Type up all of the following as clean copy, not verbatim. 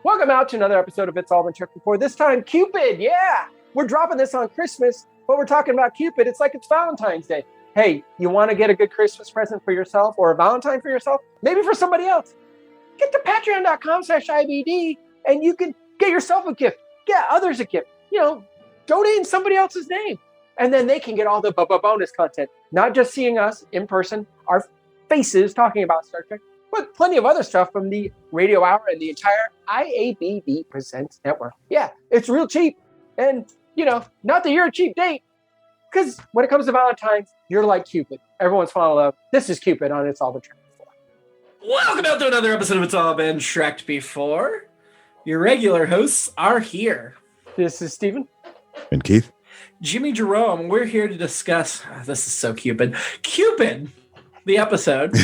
Welcome out to another episode of It's All Been Checked Before. This time, Qpid. Yeah, we're dropping this on Christmas, but we're talking about Qpid. It's like it's Valentine's Day. Hey, you want to get a good Christmas present for yourself or a Valentine for yourself? Maybe for somebody else. Get to patreon.com/IBD and you can get yourself a gift. Get others a gift. Donate in somebody else's name. And then they can get all the bonus content. Not just seeing us in person, our faces talking about Star Trek, but plenty of other stuff from the Radio Hour and the entire IABD Presents Network. Yeah, it's real cheap. And, not that you're a cheap date. Because when it comes to Valentine's, you're like Qpid. Everyone's falling in love. This is Qpid on It's All Been Checked Before. Welcome out to another episode of It's All Been Shreked Before. Your regular hosts are here. This is Steven. And Keith. Jimmy-Jerome. We're here to discuss, this is so Qpid, the episode.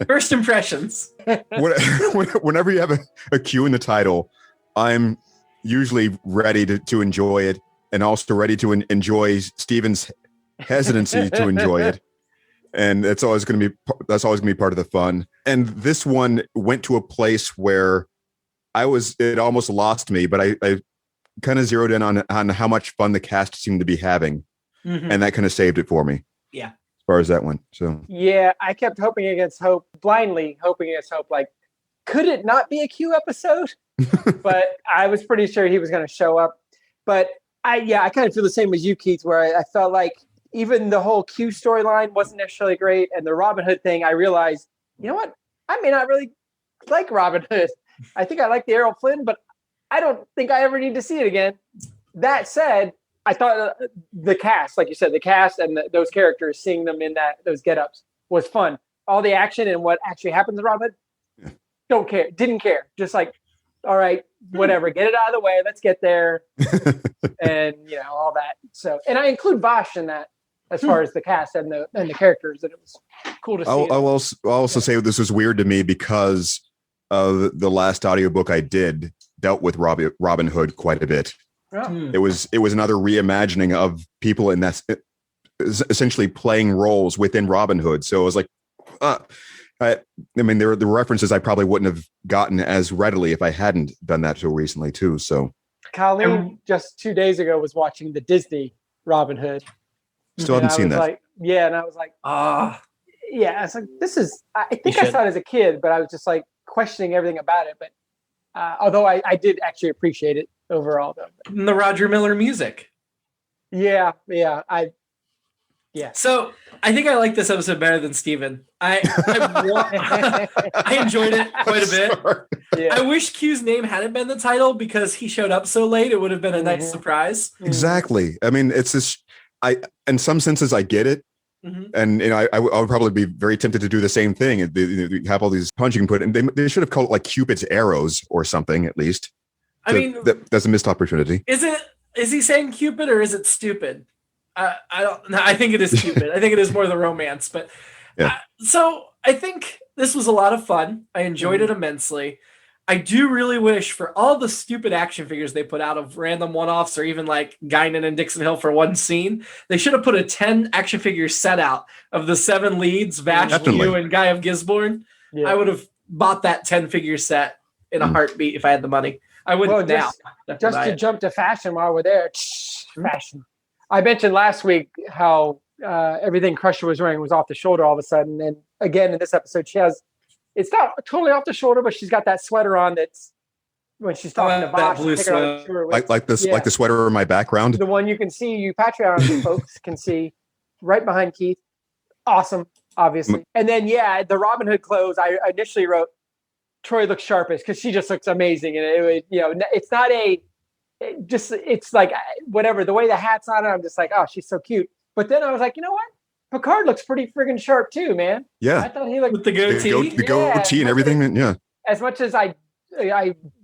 First impressions. Whenever you have a Q in the title, I'm usually ready to enjoy it, and also ready to enjoy Steven's hesitancy to enjoy it. And that's always going to be part of the fun. And this one went to a place where it almost lost me, but I kind of zeroed in on how much fun the cast seemed to be having. Mm-hmm. And that kind of saved it for me. Yeah. As far as that one. So yeah, I kept hoping against hope, blindly hoping against hope. Like, could it not be a Q episode? But I was pretty sure he was going to show up. But I kind of feel the same as you, Keith, where I felt like even the whole Q storyline wasn't necessarily great. And the Robin Hood thing, I realized, you know what? I may not really like Robin Hood. I think I like the Errol Flynn, but I don't think I ever need to see it again. That said, I thought the cast, like you said, the cast and those characters, seeing them in those get-ups was fun. All the action and what actually happened to Robin Hood, don't care, didn't care. Just like, all right, whatever, get it out of the way, let's get there, and all that. So, and I include Bosh in that as far as the cast and the characters, and it was cool to see. I'll also say this was weird to me because of the last audiobook I dealt with Robin Hood quite a bit. Oh. It was another reimagining of people in that essentially playing roles within Robin Hood. So it was like, there were references I probably wouldn't have gotten as readily if I hadn't done that so recently too. So Colleen just 2 days ago was watching the Disney Robin Hood. Still haven't seen that. And I was like, yeah. I was like, this is. I think I saw it as a kid, but I was just like questioning everything about it. But although I did actually appreciate it overall, though. And the Roger Miller music. Yeah. So I think I like this episode better than Steven. I enjoyed it quite a bit. Yeah. I wish Q's name hadn't been the title because he showed up so late. It would have been a nice surprise. Exactly. I mean, it's this. In some senses, I get it. Mm-hmm. And I would probably be very tempted to do the same thing. They have all these punching put, and they should have called it like Cupid's arrows or something at least. That's a missed opportunity. Is he saying Cupid or is it stupid? I don't know. I think it is Cupid. I think it is more the romance. But yeah. So I think this was a lot of fun. I enjoyed it immensely. I do really wish for all the stupid action figures they put out of random one-offs or even like Guinan and Dixon Hill for one scene, they should have put a 10 action figure set out of the 7 leads, Vash, Q, and Guy of Gisborne. Yeah. I would have bought that 10 figure set in a heartbeat if I had the money. I wouldn't now. Just to jump to fashion while we're there. Fashion. I mentioned last week how everything Crusher was wearing was off the shoulder all of a sudden. And again, in this episode, it's not totally off the shoulder, but she's got that sweater on that's when she's talking to Bosh. That blue sweater. Like the sweater in my background. The one you can see, you Patreon folks can see right behind Keith. Awesome, obviously. And then, the Robin Hood clothes, I initially wrote, Troy looks sharpest because she just looks amazing. And it's not it's like whatever, the way the hat's on her, I'm just like, oh, she's so cute. But then I was like, you know what? Picard looks pretty friggin' sharp too, man. Yeah. I thought he looked with the goatee. The goatee and everything. Yeah. As much as I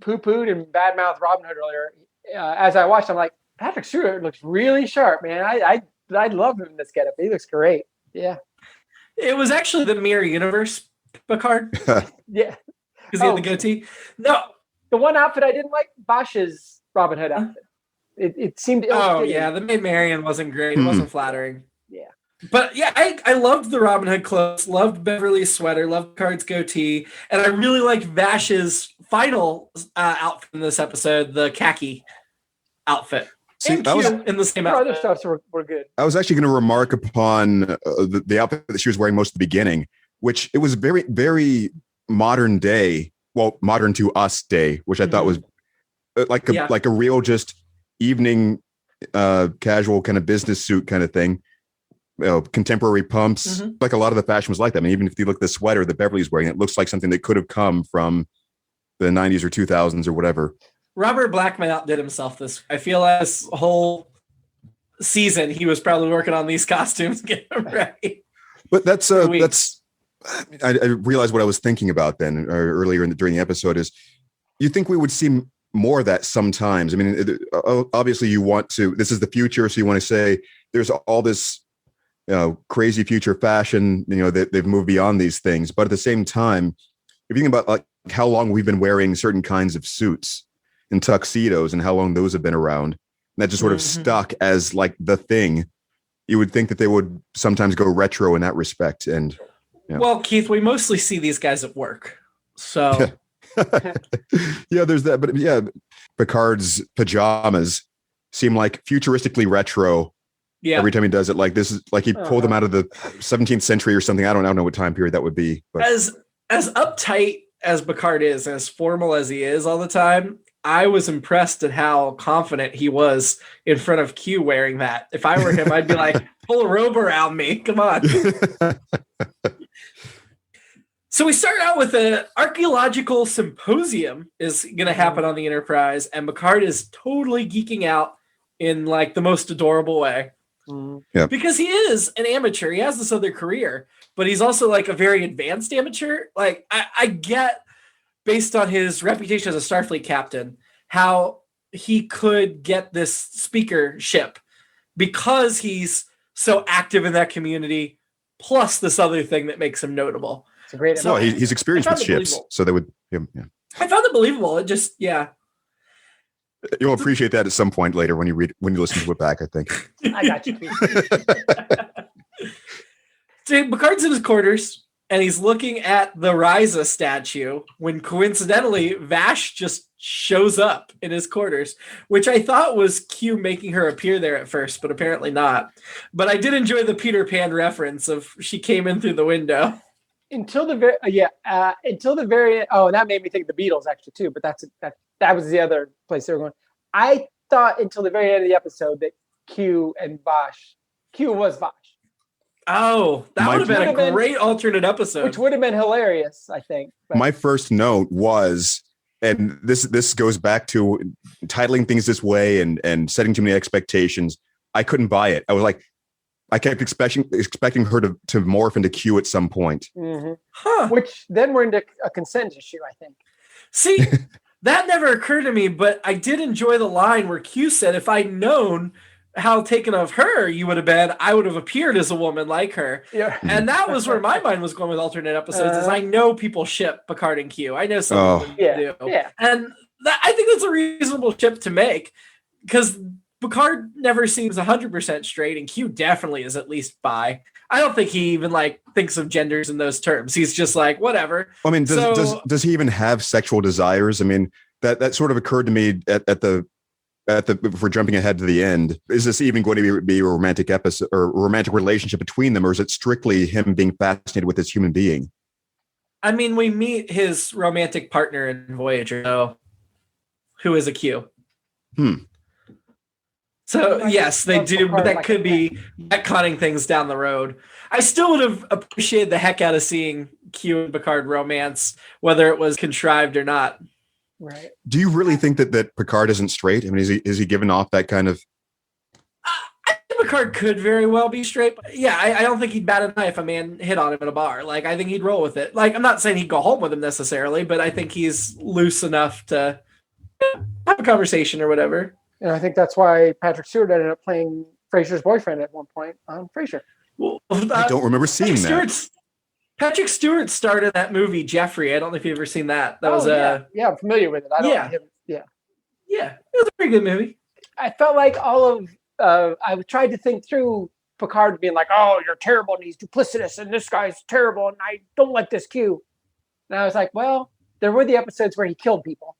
poo-pooed and badmouthed Robin Hood earlier, as I watched, I'm like, Patrick Stewart looks really sharp, man. I love him in this getup. He looks great. Yeah. It was actually the Mirror Universe Picard. Yeah. Because he had the goatee. No. The one outfit I didn't like, Bosh's Robin Hood outfit. It seemed the Maid Marian wasn't great. It wasn't flattering. Yeah. But yeah, I loved the Robin Hood clothes, loved Beverly's sweater, loved Picard's goatee, and I really liked Vash's final outfit in this episode, the khaki outfit. See, And that was, Q in the same Other outfit. stuffs were good. I was actually going to remark upon the outfit that she was wearing most at the beginning, which it was very, very modern day. Well, modern to us day, which I thought was like a real just evening casual kind of business suit kind of thing. Contemporary pumps. Like a lot of the fashion was like that. I mean, even if you look at the sweater that Beverly's wearing, it looks like something that could have come from the 90s or 2000s or whatever. Robert Blackman outdid himself this. I feel like this whole season he was probably working on these costumes, getting them ready. But that's I realized what I was thinking about then earlier during the episode is you think we would see more of that sometimes. I mean, obviously you want to, this is the future. So you want to say there's all this, crazy future fashion, that they've moved beyond these things. But at the same time, if you think about like how long we've been wearing certain kinds of suits and tuxedos and how long those have been around, and that just sort of stuck as like the thing, you would think that they would sometimes go retro in that respect. And well, Keith, we mostly see these guys at work. So yeah, there's that. But yeah, Picard's pajamas seem like futuristically retro. Yeah. Every time he does it, like this is like he pulled them out of the 17th century or something. I don't know what time period that would be. But as uptight as Picard is, as formal as he is all the time, I was impressed at how confident he was in front of Q wearing that. If I were him, I'd be like, pull a robe around me. Come on. So we start out with an archaeological symposium is going to happen on the Enterprise, and Picard is totally geeking out in like the most adorable way. Yeah. Because he is an amateur. He has this other career, but he's also like a very advanced amateur. Like I get, based on his reputation as a Starfleet captain, how he could get this speakership because he's so active in that community, plus this other thing that makes him notable. It's a great. So he's experienced with ships, so they would. Yeah. I found it believable. It just, You'll appreciate that at some point later when you listen to it back, I think. I got you. So Picard's in his quarters and he's looking at the Ryza statue when coincidentally Vash just shows up in his quarters, which I thought was Q making her appear there at first, but apparently not. But I did enjoy the Peter Pan reference of she came in through the window. Until the very and that made me think of the Beatles actually too, but that was the other place they were going. I thought until the very end of the episode that Q was Bosh. Oh, that would have been a great alternate episode. Which would have been hilarious, I think. But. My first note was, and this goes back to titling things this way and setting too many expectations. I couldn't buy it. I was like, I kept expecting her to morph into Q at some point. Mm-hmm. Which then we're into a consent issue, I think. See, that never occurred to me, but I did enjoy the line where Q said, if I'd known how taken of her you would have been, I would have appeared as a woman like her. Yeah. And that was where my mind was going with alternate episodes, is I know people ship Picard and Q. I know some of them do. Yeah. And I think that's a reasonable ship to make, because Picard never seems 100% straight, and Q definitely is at least bi. I don't think he even thinks of genders in those terms. He's just like, whatever. I mean, does he even have sexual desires? I mean, that sort of occurred to me at the if we're jumping ahead to the end. Is this even going to be a romantic episode or a romantic relationship between them, or is it strictly him being fascinated with this human being? I mean, we meet his romantic partner in Voyager, who is a Q. So, yes, they do, but that could be retconning things down the road. I still would have appreciated the heck out of seeing Q and Picard romance, whether it was contrived or not. Right. Do you really think that Picard isn't straight? I mean, is he giving off that kind of... I think Picard could very well be straight. But yeah, I don't think he'd bat an eye if a man hit on him in a bar. I think he'd roll with it. I'm not saying he'd go home with him necessarily, but I think he's loose enough to have a conversation or whatever. And I think that's why Patrick Stewart ended up playing Frasier's boyfriend at one point on Frasier. Well, I don't remember seeing that. Patrick Stewart starred in that movie, Jeffrey. I don't know if you've ever seen that. I'm familiar with it. I don't know him. Yeah, it was a pretty good movie. I felt like I tried to think through Picard being like, oh, you're terrible and he's duplicitous and this guy's terrible and I don't like this Q. And I was like, well, there were the episodes where he killed people.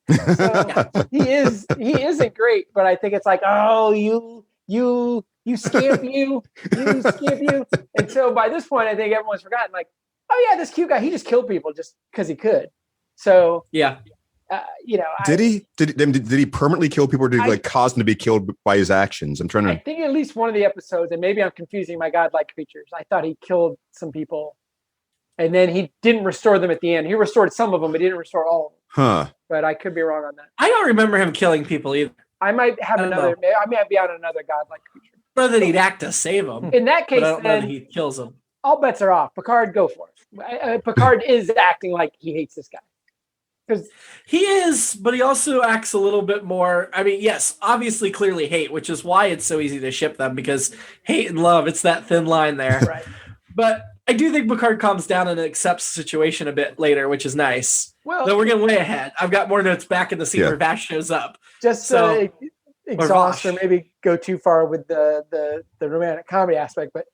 So he isn't great, but I think it's like, oh, you scamp you. And so by this point, I think everyone's forgotten, like, oh yeah, this cute guy, he just killed people just because he could. So yeah. Did he permanently kill people, or did he like cause them to be killed by his actions? I'm trying to. I think at least one of the episodes, and maybe I'm confusing my godlike creatures. I thought he killed some people, and then he didn't restore them at the end. He restored some of them, but he didn't restore all of them. Huh. But I could be wrong on that. I don't remember him killing people either. I might have another. Know. I might be on another godlike creature. I don't know that he'd act to save them. In that case, I don't know that he kills them. All bets are off. Picard, go for it. Picard is acting like he hates this guy. Because he is, but he also acts a little bit more. I mean, yes, obviously, clearly hate, which is why it's so easy to ship them, because hate and love, it's that thin line there. Right. But I do think Picard calms down and accepts the situation a bit later, which is nice. Well, though we're getting way ahead. I've got more notes back in the scene where Vash shows up. Just so exhaust or maybe go too far with the romantic comedy aspect, but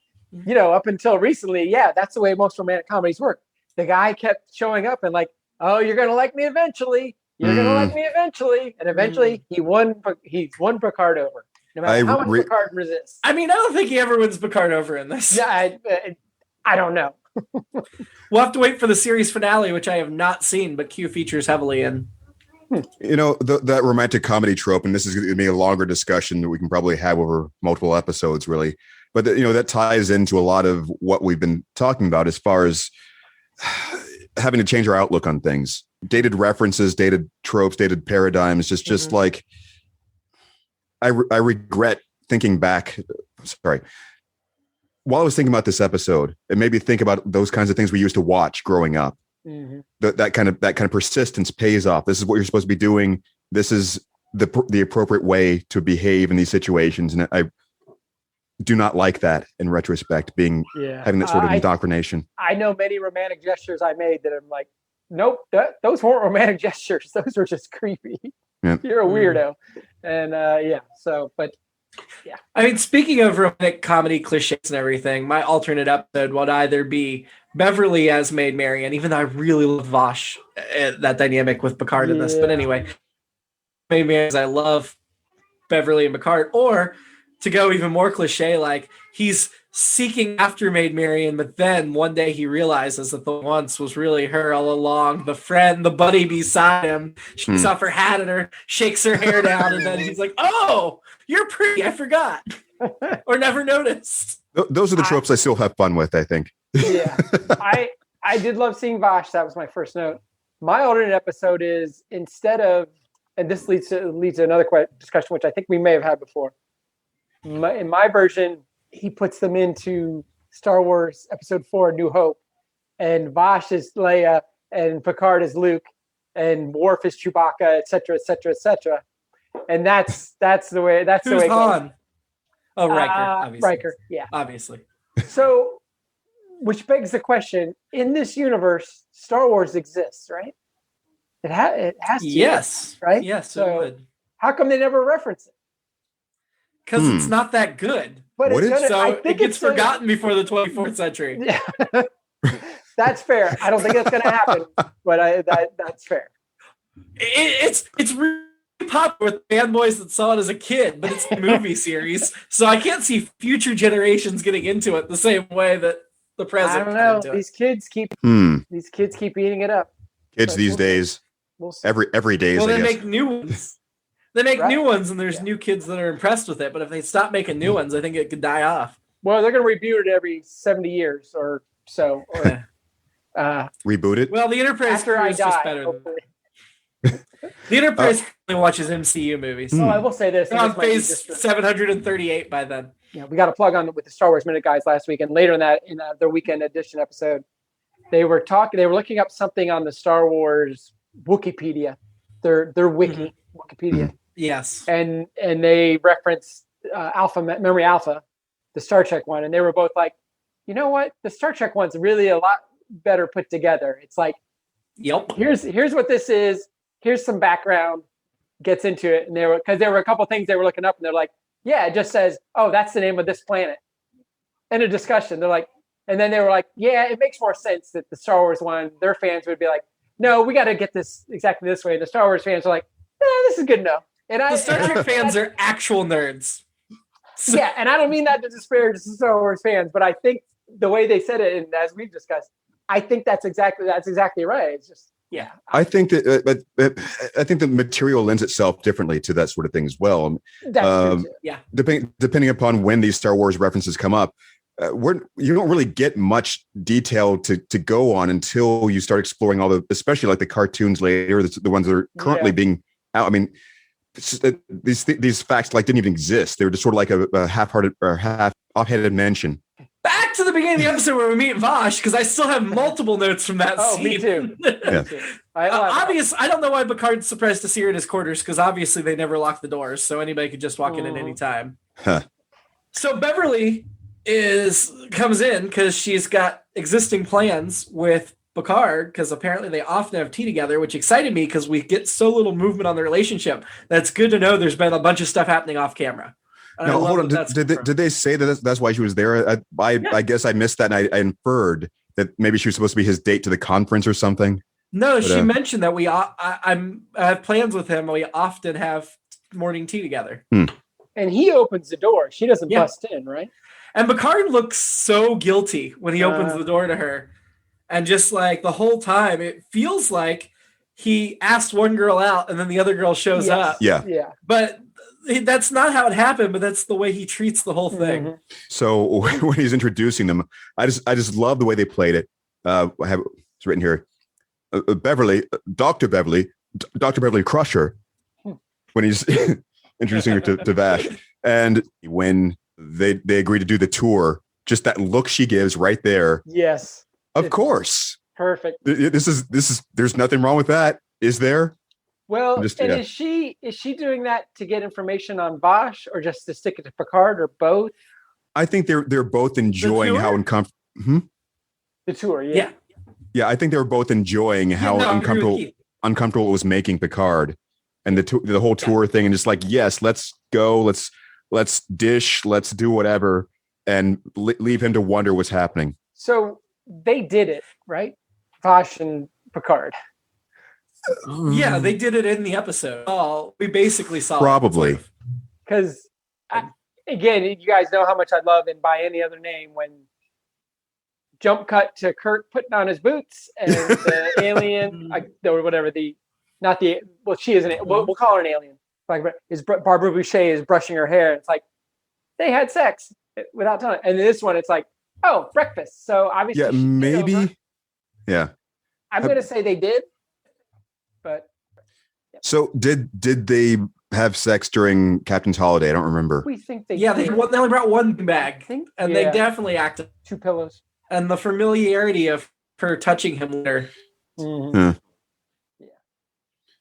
up until recently, that's the way most romantic comedies work. The guy kept showing up and like, oh, you're gonna like me eventually. You're gonna like me eventually, and eventually he's won Picard over. No matter how much Picard resists. I mean, I don't think he ever wins Picard over in this. Yeah, I don't know. We'll have to wait for the series finale, which I have not seen, but Q features heavily in. That romantic comedy trope, and this is going to be a longer discussion that we can probably have over multiple episodes, really. But that ties into a lot of what we've been talking about as far as having to change our outlook on things. Dated references, dated tropes, dated paradigms. Just like I regret thinking back. Sorry. While I was thinking about this episode, it made me think about those kinds of things we used to watch growing up. That kind of persistence pays off. This is what you're supposed to be doing. This is the appropriate way to behave in these situations, and I do not like that in retrospect. Having that sort of indoctrination. I know many romantic gestures I made that I'm like, nope, those weren't romantic gestures. Those were just creepy. Yeah. You're a weirdo, and I mean, speaking of romantic comedy cliches and everything, my alternate episode would either be Beverly as Maid Marian, even though I really love Vash, that dynamic with Picard in this. But anyway, Maid Marian, I love Beverly and Picard. Or to go even more cliche, like he's seeking after Maid Marian, but then one day he realizes that the once was really her all along. The friend, the buddy beside him, shakes off her hat at her, shakes her hair down, and then he's like, "Oh, you're pretty. I forgot, or never noticed." Those are the tropes I still have fun with, I think. Yeah, I did love seeing Vash. That was my first note. My alternate episode is, instead of, and this leads to another discussion, which I think we may have had before. In my version, he puts them into Star Wars Episode 4, New Hope, and Vash is Leia, and Picard is Luke, and Worf is Chewbacca, etc., etc., etc. And that's the way. That's Who's the way. Han? Oh, Riker. Obviously. Riker. Yeah. Obviously. So, which begs the question: in this universe, Star Wars exists, right? It has to. Yes. Right. Yes. So it would. How come they never reference it? Because it's not that good. But it gets forgotten before the 24th century. Yeah. That's fair. I don't think that's going to happen, but that's fair. It's really popular with fanboys that saw it as a kid, but it's a movie series, so I can't see future generations getting into it the same way that the present. I don't know. These kids keep eating it up. Kids these days, every day. Well, they make new ones. They make new ones, and there's new kids that are impressed with it. But if they stop making new ones, I think it could die off. Well, they're going to reboot it every 70 years or so. Or, reboot it? Well, the Enterprise crew is just better than the Enterprise only watches MCU movies. Oh, I will say this. They're on phase 738 by then. Yeah, we got a plug on with the Star Wars Minute guys last week, and later in that, in their weekend edition episode, they were looking up something on the Star Wars Wikipedia, their wiki, Wikipedia. Yes. And they referenced Memory Alpha, the Star Trek one, and they were both like, you know what? The Star Trek one's really a lot better put together. It's like, yep. Here's what this is. Here's some background. Gets into it, and there were a couple things they were looking up, and they're like, yeah, it just says, oh, that's the name of this planet. In a discussion, they're like, and then they were like, yeah, it makes more sense that the Star Wars one, their fans would be like, no, we got to get this exactly this way. The Star Wars fans are like, this is good enough. And The Star Trek fans are actual nerds. So, yeah, and I don't mean that to disparage the Star Wars fans, but I think the way they said it, and as we've discussed, I think that's exactly right. It's just, yeah. I think that, but I think the material lends itself differently to that sort of thing as well. That's true too. Yeah. Depending upon when these Star Wars references come up, you don't really get much detail to go on until you start exploring all especially like the cartoons later, the ones that are currently being out. I mean, these facts like didn't even exist. They were just sort of like a half-hearted or half offhanded mention. Back to the beginning of the episode where we meet Vash, because I still have multiple notes from that scene. Me too. Yeah. I don't know why Picard's surprised to see her in his quarters, because obviously they never lock the doors, so anybody could just walk in at any time. Huh. So Beverly comes in because she's got existing plans with Picard, because apparently they often have tea together, which excited me because we get so little movement on the relationship. That's good to know there's been a bunch of stuff happening off camera. No, hold on. Did they say that that's why she was there? I guess I missed that, and I inferred that maybe she was supposed to be his date to the conference or something. No, she mentioned that I have plans with him. We often have morning tea together. And he opens the door. She doesn't bust in, right? And Picard looks so guilty when he opens the door to her. And just like the whole time, it feels like he asked one girl out and then the other girl shows up. Yeah. But that's not how it happened, but that's the way he treats the whole thing. Mm-hmm. So when he's introducing them, I just love the way they played it. I have it's written here, Dr. Beverly Crusher, when he's introducing her to Vash, and when they agree to do the tour, just that look she gives right there. Yes, of course, perfect. This is. There's nothing wrong with that, is there? Well, is she doing that to get information on Bosh, or just to stick it to Picard, or both? I think they're both enjoying how uncomfortable. The tour, yeah. I think they were both enjoying how uncomfortable it was making Picard, and the whole tour thing, and just like, yes, let's go, let's dish, let's do whatever, and leave him to wonder what's happening. So they did it, right? Bosh and Picard. Yeah, they did it in the episode. Oh, we basically saw probably because again, you guys know how much I love, and by any other name, when jump cut to Kirk putting on his boots and the alien, or whatever she is we'll call her an alien. Like Barbara Boucher is brushing her hair. It's like they had sex without telling. And this one, it's like, oh, breakfast. So obviously, maybe, yeah. I'm going to say they did. But so did they have sex during Captain's holiday? I don't remember. We think they did. They only brought one bag, and they definitely acted 2 pillows. And the familiarity of her touching him later. Mm-hmm. Yeah.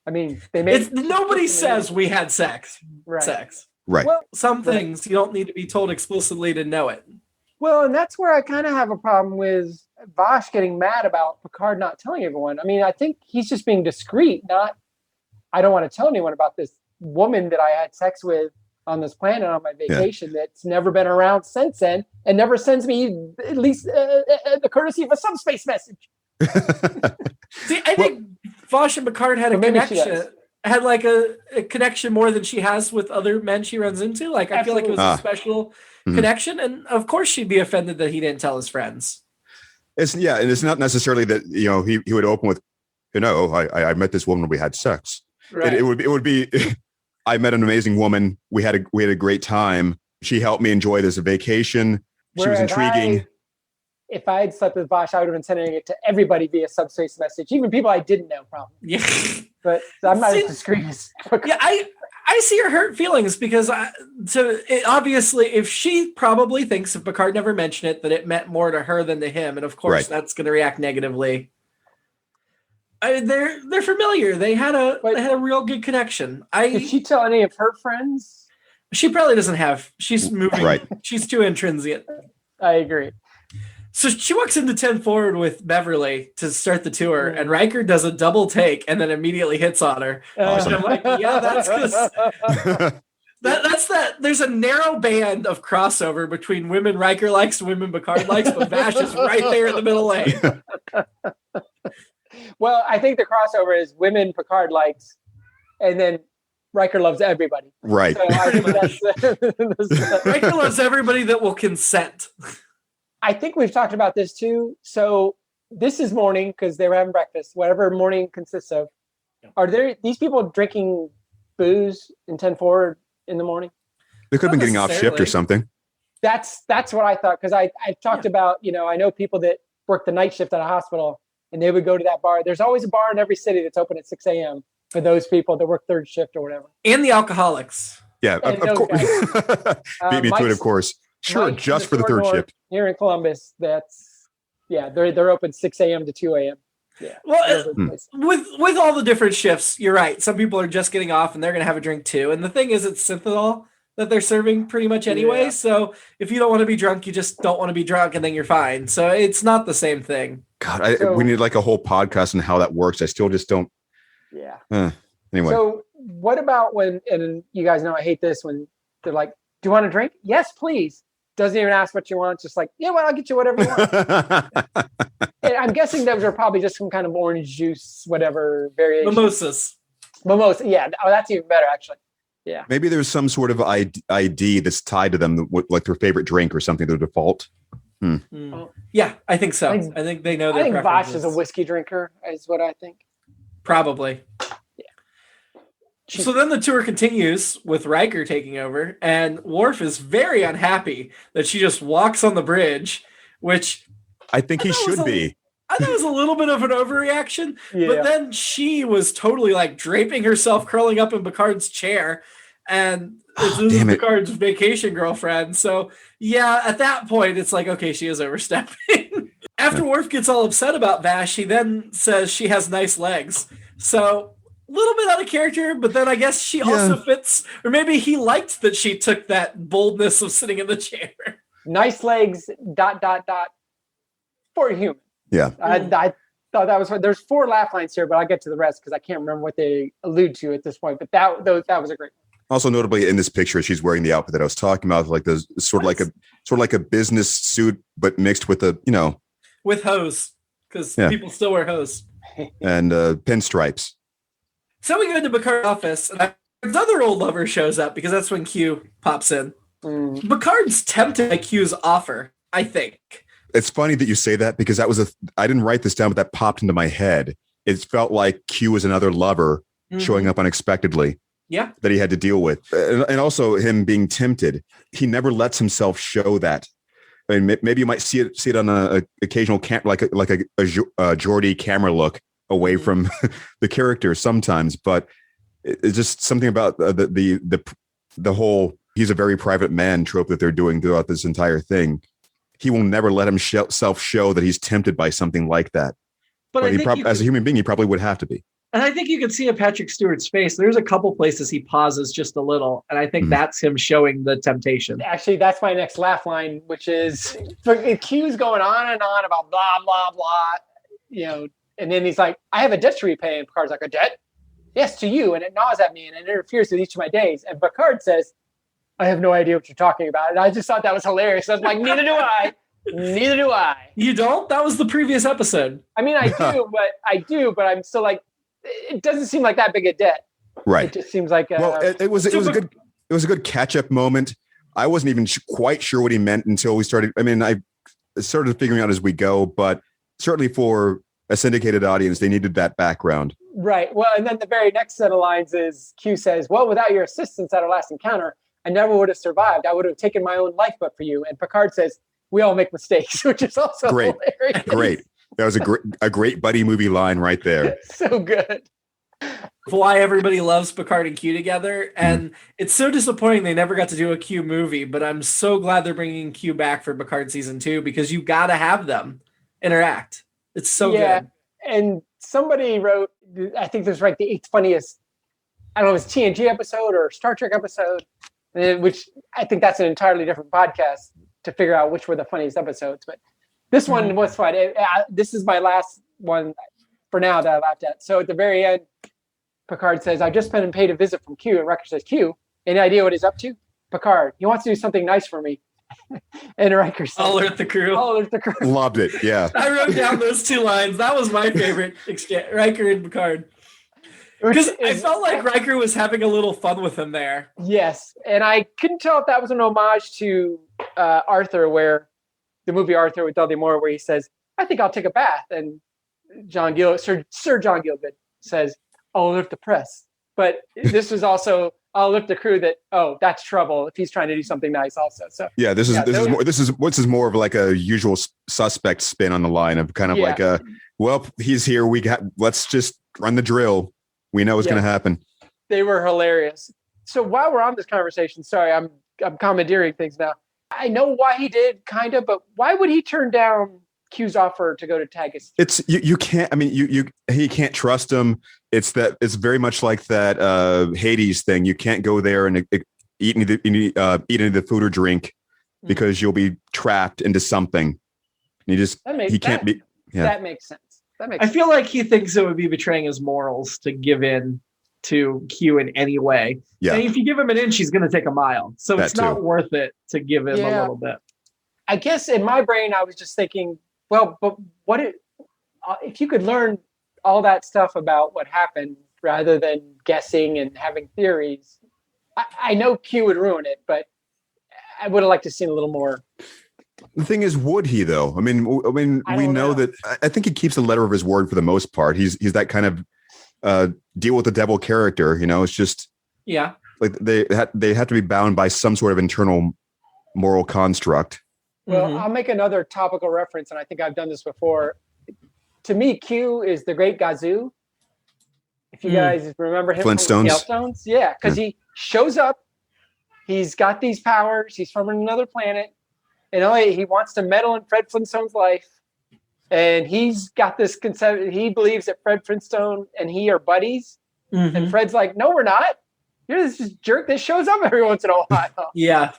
I mean, nobody says we had sex. Right. Sex. Right. Well, some things you don't need to be told explicitly to know it. Well, and that's where I kind of have a problem with Vash getting mad about Picard not telling everyone. I mean, I think he's just being discreet, I don't want to tell anyone about this woman that I had sex with on this planet on my vacation that's never been around since then and never sends me at least the courtesy of a subspace message. See, I think Vash and Picard had a connection. Had like a connection more than she has with other men she runs into. Like, I feel like it was a special connection, and of course she'd be offended that he didn't tell his friends. And it's not necessarily that he would open with, I met this woman, we had sex. Right. It would be I met an amazing woman. We had a great time. She helped me enjoy this vacation. She was intriguing. If I had slept with Bosh, I would have been sending it to everybody via subspace message, even people I didn't know, probably. Yeah, but I'm not as discreet as. Yeah, I see her hurt feelings because obviously, if she probably thinks if Picard never mentioned it, that it meant more to her than to him, and of course that's going to react negatively. They're familiar. They had a real good connection. Did she tell any of her friends? She probably doesn't have. She's moving. Right. She's too intrinsic. I agree. So she walks into 10 forward with Beverly to start the tour, and Riker does a double take and then immediately hits on her. Awesome. And I'm like, yeah, that's because that's that. There's a narrow band of crossover between women Riker likes and women Picard likes, but Vash is right there in the middle lane. Well, I think the crossover is women Picard likes, and then Riker loves everybody. Right. So I think Riker loves everybody that will consent. I think we've talked about this too. So this is morning because they were having breakfast, whatever morning consists of. Are there these people drinking booze in 10-4 in the morning? They could have been getting off shift or necessarily. something. That's what I thought, because I talked about, I know people that work the night shift at a hospital and they would go to that bar. There's always a bar in every city that's open at 6 a.m. for those people that work third shift or whatever. And the alcoholics. Yeah, And of those course. Beat me to it, of course. Sure, Mike just for the Short third North shift. here in Columbus, they're open 6 a.m. to 2 a.m. Yeah. Well, with all the different shifts, you're right. Some people are just getting off and they're going to have a drink too. And the thing is, it's synthol that they're serving pretty much anyway. Yeah. So if you don't want to be drunk, you just don't want to be drunk, and then you're fine. So it's not the same thing. God, we need like a whole podcast on how that works. I still just don't. Yeah. Anyway. So what about when, and you guys know I hate this, when they're like, do you want a drink? Yes, please. Doesn't even ask what you want. Just like, yeah, well, I'll get you whatever you want. And I'm guessing those are probably just some kind of orange juice, whatever variation. Mimosas. Mimosa. Yeah. Oh, that's even better, actually. Yeah. Maybe there's some sort of ID that's tied to them, like their favorite drink or something, their default. Yeah, I think so. I think they know their I think Bosh preferences. is a whiskey drinker, is what I think. Probably. So then the tour continues with Riker taking over, and Worf is very unhappy that she just walks on the bridge, which I think he should be. I thought it was a little bit of an overreaction, Yeah. but then she was totally like draping herself, curling up in Picard's chair, and this is damn it. Picard's vacation girlfriend. So yeah, at that point, it's like, okay, she is overstepping. After Worf gets all upset about Vash, he then says she has nice legs. So a little bit out of character, but then I guess she also fits, or maybe he liked that she took that boldness of sitting in the chair. Nice legs, ... for a human. Yeah. I thought that was fun. There's 4 laugh lines here, but I'll get to the rest because I can't remember what they allude to at this point. But that was a great one. Also, notably in this picture, she's wearing the outfit that I was talking about, like the sort of like a business suit, but mixed with with hose, because people still wear hose and pinstripes. So we go into Picard's office, and another old lover shows up because that's when Q pops in. Picard's tempted by Q's offer, I think. It's funny that you say that because I didn't write this down, but that popped into my head. It felt like Q was another lover showing up unexpectedly. Yeah. That he had to deal with. And also him being tempted. He never lets himself show that. I mean, maybe you might see it on a occasional like a Geordie camera look away from the character sometimes, but it's just something about the whole he's a very private man trope that they're doing throughout this entire thing. He will never let himself show that he's tempted by something like that. But he as a human being, he probably would have to be. And I think you can see in Patrick Stewart's face, there's a couple places he pauses just a little. And I think that's him showing the temptation. Actually, that's my next laugh line, which is Q's going on and on about blah, blah, blah, and then he's like, I have a debt to repay. And Picard's like, a debt? Yes, to you. And it gnaws at me and it interferes with each of my days. And Picard says, I have no idea what you're talking about. And I just thought that was hilarious. I was like, neither do I. Neither do I. You don't? That was the previous episode. I mean, I do, but I'm still like, it doesn't seem like that big a debt. Right. It just seems like it was a good catch up moment. I wasn't even quite sure what he meant until we started. I mean, I started figuring out as we go, but certainly for a syndicated audience, they needed that background. Right. Well, and then the very next set of lines is Q says, well, without your assistance at our last encounter, I never would have survived. I would have taken my own life but for you. And Picard says, we all make mistakes, which is also great. hilarious. Great. That was a great buddy movie line right there. So good. Why everybody loves Picard and Q together. And it's so disappointing they never got to do a Q movie, but I'm so glad they're bringing Q back for Picard season 2 because you got to have them interact. It's so good. And somebody wrote, I think this was like the 8th funniest, I don't know if it's TNG episode or Star Trek episode, which I think that's an entirely different podcast to figure out which were the funniest episodes. But this one was fun. This is my last one for now that I laughed at. So at the very end, Picard says, I just been and paid a visit from Q. And Riker says, Q, any idea what he's up to? Picard, he wants to do something nice for me. And Riker says, All alert the crew. All alert the crew. Loved it. Yeah. I wrote down those two lines. That was my favorite exchange, Riker and Picard. Because I felt like Riker was having a little fun with him there. Yes, and I couldn't tell if that was an homage to Arthur, where the movie Arthur with Dudley Moore, where he says, "I think I'll take a bath," and Sir John Gielgud says, "I'll alert the press." But this was also, "I'll alert the crew that that's trouble if he's trying to do something nice." Also, so yeah, this is more of like a usual suspect spin on the line of kind of like a, well, he's here. Let's just run the drill. We know what's going to happen. They were hilarious. So while we're on this conversation, sorry, I'm commandeering things now. I know why he did, kind of, but why would he turn down Q's offer to go to Tagus? It's you can't. I mean, he can't trust him. It's very much like that Hades thing. You can't go there and eat any of the food or drink because you'll be trapped into something. He can't be. Yeah. That makes sense. I feel like he thinks it would be betraying his morals to give in to Q in any way. Yeah. And if you give him an inch, he's going to take a mile. So it's not worth it to give him a little bit. I guess in my brain, I was just thinking, well, but if you could learn all that stuff about what happened rather than guessing and having theories, I know Q would ruin it, but I would have liked to see a little more. The thing is, would he though? I mean, we know that. I think he keeps a letter of his word for the most part. He's that kind of deal with the devil character. You know, it's just like they have to be bound by some sort of internal moral construct. Well, I'll make another topical reference, and I think I've done this before. To me, Q is the Great Gazoo. If you guys remember him, Flintstones, yeah, because he shows up. He's got these powers. He's from another planet. And he wants to meddle in Fred Flintstone's life. And he's got this concept. He believes that Fred Flintstone and he are buddies. Mm-hmm. And Fred's like, no, we're not. You're this jerk that shows up every once in a while. Yeah.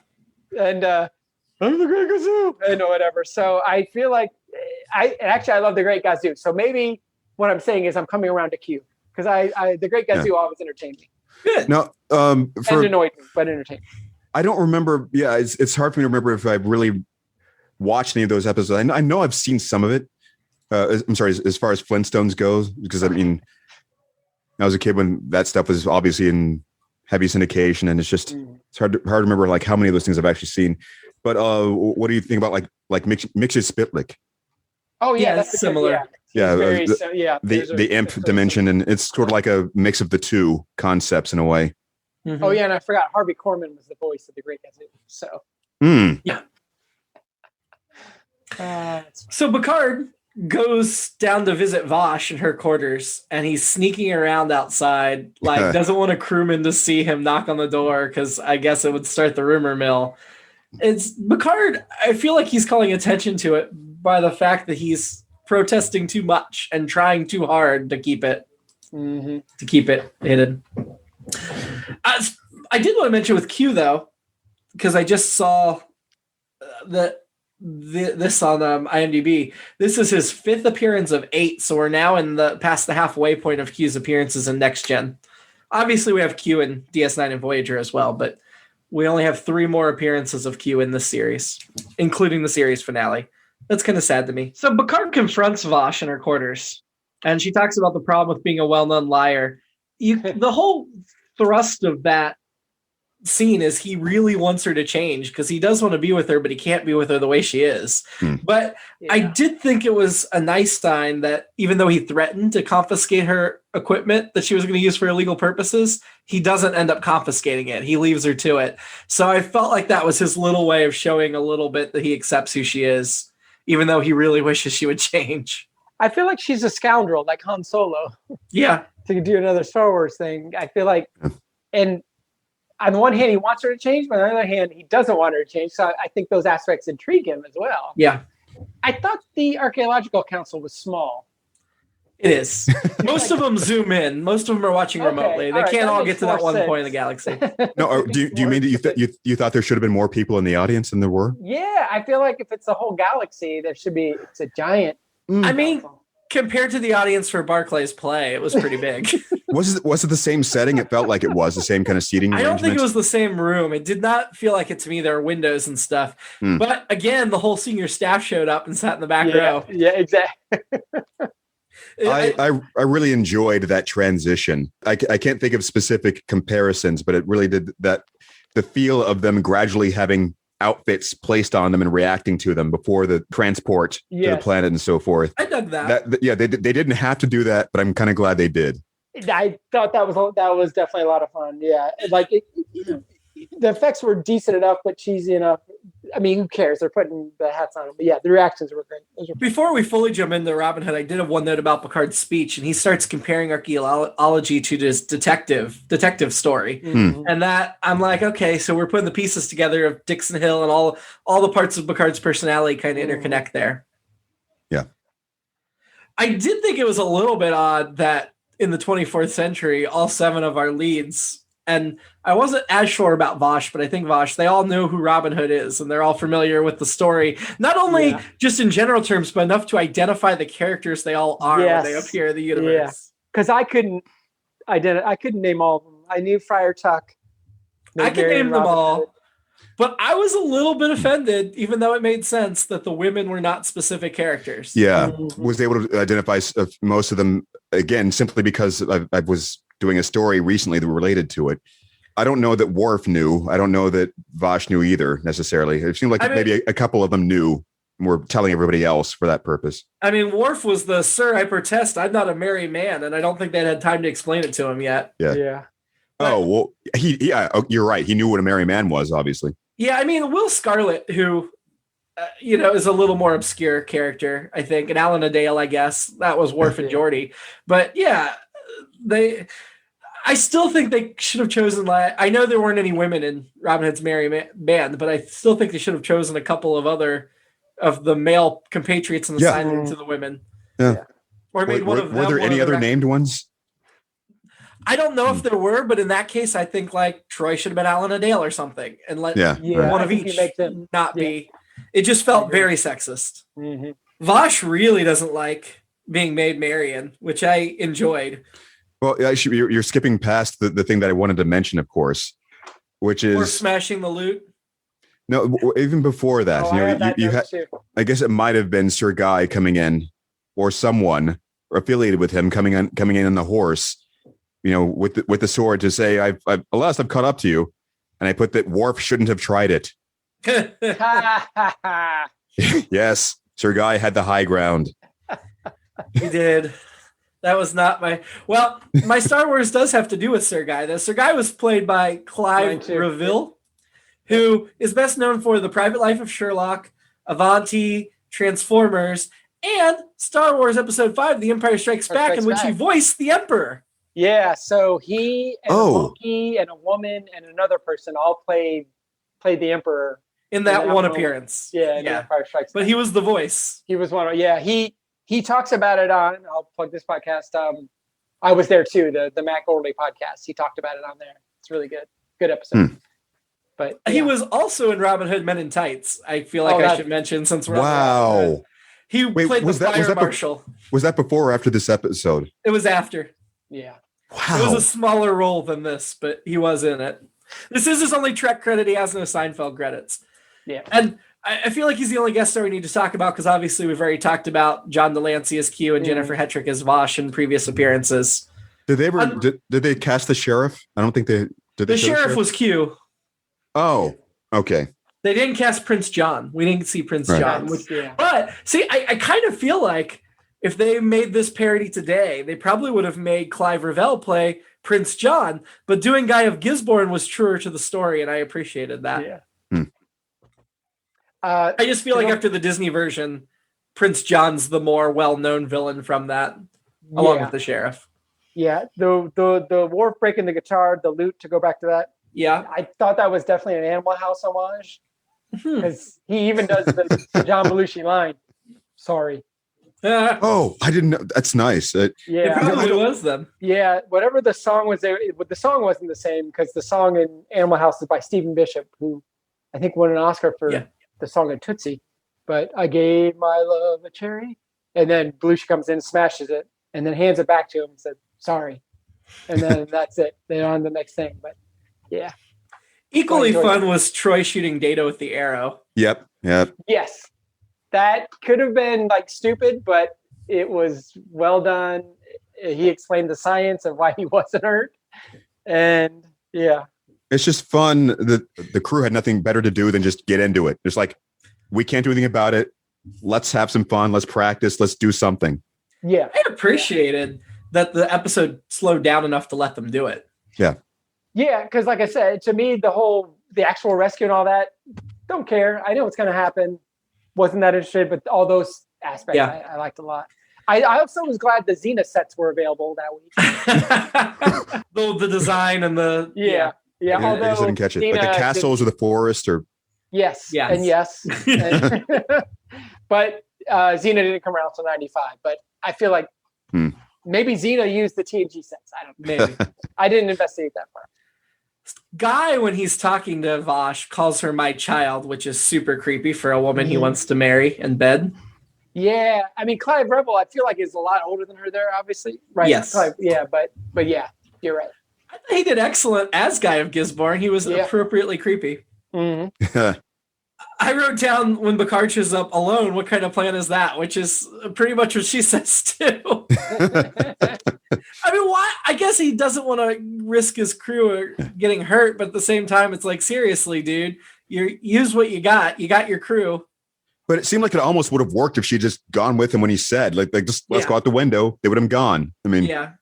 And I'm the Great Gazoo. And whatever. So I feel like I love the Great Gazoo. So maybe what I'm saying is I'm coming around to Q. Because the Great Gazoo always entertained me. Good. No, and annoyed me, but entertained me. I don't remember. Yeah, it's hard for me to remember if I really watched any of those episodes. I know I've seen some of it. I'm sorry, as far as Flintstones goes, because I mean, I was a kid when that stuff was obviously in heavy syndication, and it's hard to remember like how many of those things I've actually seen. But what do you think about like Mix's Spitlick? Oh yeah, that's similar. The imp dimension, and it's sort of like a mix of the two concepts in a way. Mm-hmm. Oh yeah, and I forgot Harvey Korman was the voice of the Great Gazoo. So yeah. So Picard goes down to visit Vash in her quarters, and he's sneaking around outside, like doesn't want a crewman to see him knock on the door because I guess it would start the rumor mill. It's Picard. I feel like he's calling attention to it by the fact that he's protesting too much and trying too hard to keep it hidden. I did want to mention with Q though, because I just saw this on IMDb. This is his 5th appearance of 8, so we're now past the halfway point of Q's appearances in Next Gen. Obviously, we have Q in DS9 and Voyager as well, but we only have 3 more appearances of Q in this series, including the series finale. That's kind of sad to me. So Picard confronts Vash in her quarters, and she talks about the problem with being a well-known liar. The whole thrust of that scene is he really wants her to change because he does want to be with her, but he can't be with her the way she is. But I did think it was a nice sign that even though he threatened to confiscate her equipment that she was going to use for illegal purposes, he doesn't end up confiscating it. He leaves her to it. So I felt like that was his little way of showing a little bit that he accepts who she is, even though he really wishes she would change. I feel like she's a scoundrel, like Han Solo. Yeah. To do another Star Wars thing. I feel like, and on the one hand, he wants her to change, but on the other hand, he doesn't want her to change. So I think those aspects intrigue him as well. Yeah. I thought the Archaeological Council was small. It is. Most of them zoom in. Most of them are watching remotely. They can't all get to that one point in the galaxy. No, do you mean that you thought there should have been more people in the audience than there were? Yeah, I feel like if it's the whole galaxy, there should be. It's a giant. I mean, compared to the audience for Barclay's play, it was pretty big. Was it the same setting? It felt like it was the same kind of seating I don't think it arrangement? was the same room. It did not feel like it to me. There were windows and stuff. But again, the whole senior staff showed up and sat in the back row. Yeah, exactly. I really enjoyed that transition. I can't think of specific comparisons, but it really did that. The feel of them gradually having outfits placed on them and reacting to them before the transport to the planet and so forth. I dug that. They didn't have to do that, but I'm kind of glad they did. I thought that was definitely a lot of fun. Yeah, like the effects were decent enough, but cheesy enough. I mean, who cares? They're putting the hats on them. But yeah, the reactions were great. Before we fully jump into Robin Hood, I did have one note about Picard's speech, and he starts comparing archaeology to this detective story. And that I'm like, okay, so we're putting the pieces together of Dixon Hill and all the parts of Picard's personality kind of interconnect there. Yeah. I did think it was a little bit odd that in the 24th century, all 7 of our leads, and I wasn't as sure about Vash, but I think Vash, they all know who Robin Hood is, and they're all familiar with the story, not only just in general terms, but enough to identify the characters they all are when they appear in the universe. Because I couldn't name all of them. I knew Friar Tuck. I could name them all, but I was a little bit offended, even though it made sense that the women were not specific characters. Yeah, was able to identify most of them, again, simply because I was doing a story recently that related to it. I don't know that Worf knew. I don't know that Vash knew either, necessarily. It seemed like maybe a couple of them knew and were telling everybody else for that purpose. I mean, Worf was the, sir, I protest, I'm not a merry man, and I don't think they'd had time to explain it to him yet. Yeah. Oh, well, you're right. He knew what a merry man was, obviously. Yeah, I mean, Will Scarlet, who, is a little more obscure character, I think, and Alan Adale, I guess. That was Worf and Geordi. But yeah, I still think they should have chosen, I know there weren't any women in Robin Hood's Merry Band, but I still think they should have chosen a couple of the male compatriots and assigned them to the women. Yeah. Or made one of them. Were there any other named ones? I don't know if there were, but in that case, I think like Troy should have been Alan Adale or something, and let one of each not be. It just felt very sexist. Vash really doesn't like being made Marion, which I enjoyed. Well, actually, you're skipping past the thing that I wanted to mention, of course, which is or smashing the loot. No, even before that, you had. I guess it might have been Sir Guy coming in, or someone affiliated with him coming in on the horse. With the sword to say, alas, I've caught up to you. And I put that Worf shouldn't have tried it. Yes, Sir Guy had the high ground. He did. That was not my Star Wars does have to do with Sir Guy. Sir Guy was played by Clive Reville, who is best known for The Private Life of Sherlock, Avanti, Transformers, and Star Wars Episode 5, The Empire Strikes Back, in which he voiced the Emperor. Yeah, so he and a monkey and a woman and another person all played the Emperor in that one appearance. Yeah, in The Empire Strikes Back. But he was the voice. He was one of he talks about it on. I'll plug this podcast. I was there too. The Matt Goldley podcast. He talked about it on there. It's really good episode. But he was also in Robin Hood Men in Tights. I feel like I should mention since we're on he played the fire marshal. Was that before or after this episode? It was after. Yeah. Wow. It was a smaller role than this, but he was in it. This is his only Trek credit. He has no Seinfeld credits. Yeah. And I feel like he's the only guest star we need to talk about because obviously we've already talked about John Delancey as Q and Jennifer Hetrick as Vash in previous appearances. Did they ever did they cast the sheriff? I don't think they did. The sheriff was Q. Oh, okay. They didn't cast Prince John. We didn't see Prince John. But see, I kind of feel like if they made this parody today, they probably would have made Clive Revelle play Prince John, but doing Guy of Gisborne was truer to the story, and I appreciated that. Yeah. I just feel like after the Disney version, Prince John's the more well-known villain from that, along with the sheriff. Yeah, the Worf breaking the guitar, the lute, to go back to that. Yeah. I thought that was definitely an Animal House homage, because he even does the John Belushi line. Sorry. Oh, I didn't know. That's nice. It probably was them. Yeah, whatever the song was there, the song wasn't the same because the song in Animal House is by Stephen Bishop, who I think won an Oscar for the song in Tootsie. But I gave my love a cherry And then Belushi comes in, smashes it, and then hands it back to him and said, "Sorry." And then that's it. They're on the next thing. But yeah. Equally fun was Troy shooting Data with the arrow. Yep. Yes. That could have been like stupid, but it was well done. He explained the science of why he wasn't hurt. And yeah. It's just fun. The crew had nothing better to do than just get into it. It's like, we can't do anything about it. Let's have some fun. Let's practice. Let's do something. Yeah. I appreciated that the episode slowed down enough to let them do it. Yeah. Yeah, because like I said, to me, the actual rescue and all that, don't care. I know what's going to happen. Wasn't that interested, but all those aspects I liked a lot. I also was glad the Xena sets were available that week. the design and the yeah. I just didn't catch it. Like the castles or the forest or yes. And yes. But Xena didn't come around until 95. But I feel like maybe Xena used the TNG sets. I don't know. maybe. I didn't investigate that far. Guy, when he's talking to Vash, calls her my child, which is super creepy for a woman he wants to marry in bed. Yeah, I mean, Clive Rebel, I feel like is a lot older than her there, obviously. Right? Yes. Clive, yeah, but yeah, you're right. I thought he did excellent as Guy of Gisborne. He was appropriately creepy. Mm-hmm. I wrote down when Picard shows up alone, what kind of plan is that? Which is pretty much what she says too. I mean, why? I guess he doesn't want to risk his crew getting hurt, but at the same time, it's like, seriously, dude, you use what you got. You got your crew. But it seemed like it almost would have worked if she'd just gone with him when he said, like just let's go out the window. They would have gone. I mean, yeah.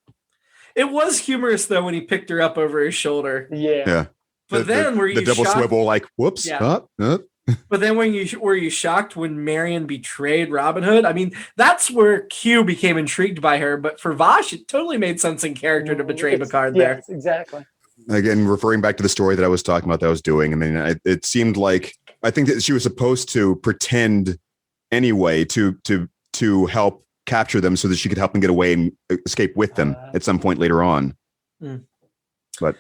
It was humorous though when he picked her up over his shoulder. Yeah. But then were you the double shocked? swivel, like whoops. Yeah. But then were you shocked when Marion betrayed Robin Hood? I mean, that's where Q became intrigued by her. But for Vash, it totally made sense in character to betray Picard there. Yes, exactly. Again, referring back to the story that I was talking about that I was doing. I mean, it seemed like I think that she was supposed to pretend anyway to help capture them so that she could help them get away and escape with them at some point later on. But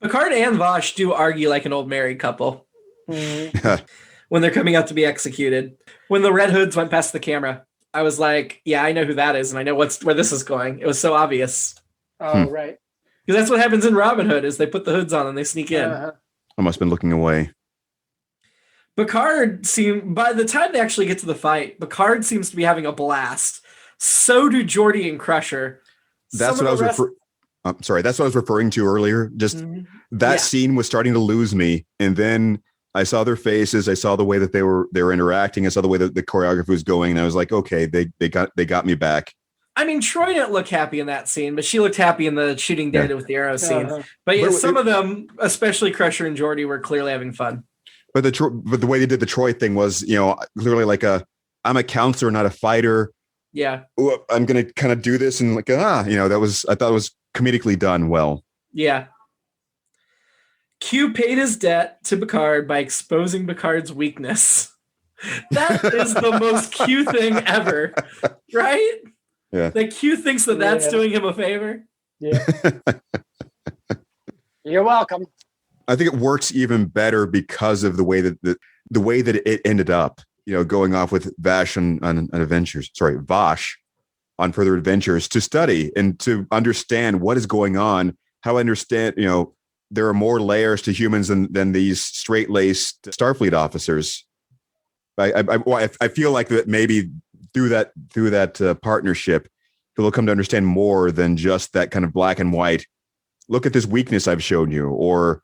Picard and Vash do argue like an old married couple when they're coming out to be executed. When the Red Hoods went past the camera, I was like, yeah, I know who that is, and I know where this is going. It was so obvious. Oh, right. Because that's what happens in Robin Hood is they put the hoods on and they sneak in. I must have been looking away. Picard by the time they actually get to the fight, Picard seems to be having a blast. So do Geordi and Crusher. That's what I was I'm sorry. That's what I was referring to earlier. Just that scene was starting to lose me. And then I saw their faces. I saw the way that they were interacting. I saw the way that the choreography was going. And I was like, okay, they got me back. I mean, Troy didn't look happy in that scene, but she looked happy in the shooting Data with the arrow scene. But yeah, some of them, especially Crusher and Geordi, were clearly having fun. But the way they did the Troy thing was, clearly like I'm a counselor, not a fighter. Yeah. Ooh, I'm going to kind of do this. And like, I thought it was comedically done well. Yeah. Q paid his debt to Picard by exposing Picard's weakness. That is the most Q thing ever. Right? Yeah. That Q thinks that's doing him a favor. Yeah. You're welcome. I think it works even better because of the way that it ended up, going off with Vash on adventures. Sorry, Vash on further adventures to study and to understand what is going on. How I understand, there are more layers to humans than these straight-laced Starfleet officers. I feel like that maybe through that partnership, they'll come to understand more than just that kind of black and white. Look at this weakness I've shown you, or